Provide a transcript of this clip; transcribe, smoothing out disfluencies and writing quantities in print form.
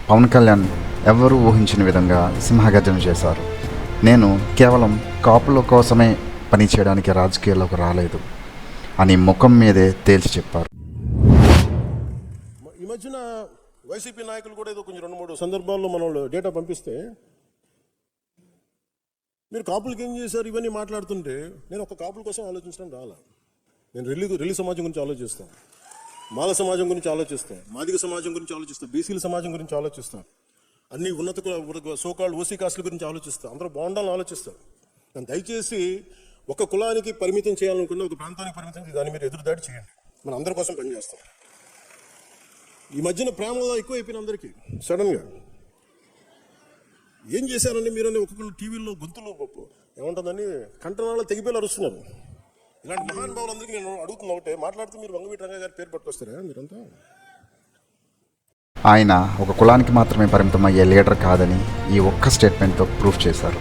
పవన్ కళ్యాణ్ ఎవ్వరూ ఊహించిన విధంగా సింహగర్జన చేశారు. నేను కేవలం కాపుల కోసమే పనిచేయడానికి రాజకీయాల్లోకి రాలేదు అని ముఖం మీదే తేల్చి చెప్పారు. ఈ మధ్యన వైసీపీ నాయకులు కూడా ఏదో కొంచెం 2-3 సందర్భాల్లో మనం డేటా పంపిస్తే మీరు కాపులకి ఏం చేశారు ఇవన్నీ మాట్లాడుతుంటే నేను ఒక కాపుల కోసం ఆలోచించడం రాలా. నేను రెల్లి సమాజం గురించి ఆలోచిస్తాను, మాల సమాజం గురించి ఆలోచిస్తాను, మాదిగ సమాజం గురించి ఆలోచిస్తాను, బీసీల సమాజం గురించి ఆలోచిస్తాను, అన్ని ఉన్నత సోకాళ్ళు ఓసీ కాస్టుల గురించి ఆలోచిస్తాను, అందరూ బాగుండాలని ఆలోచిస్తారు. నేను దయచేసి ఒక కులానికి పరిమితం చేయాలనుకున్న, ఒక ప్రాంతానికి పరిమితం చేసి దాన్ని మీరు ఎదురుదాడి చేయండి. మనం అందరి కోసం పనిచేస్తాం. ఈ మధ్యన ప్రేమలో ఎక్కువ అయిపోయిన అందరికీ సడన్గా ఏం చేశారండి మీరని ఒక్కొక్కరు టీవీలో గొంతులు ఏముంటుందని కంటనాల్లో తెగిపోయి అరుస్తున్నారు. ఇలాంటి మహానుభావులందరికీ నేను అడుగుతున్నా ఒకటే, మాట్లాడుతూ మీరు వంగవీటి రంగా గారి పేరు పట్టుకొస్తారా మీరంతా? ఆయన ఒక కులానికి మాత్రమే పరిమితం అయ్యే లీడర్ కాదని ఈ ఒక్క స్టేట్మెంట్తో ప్రూఫ్ చేశారు.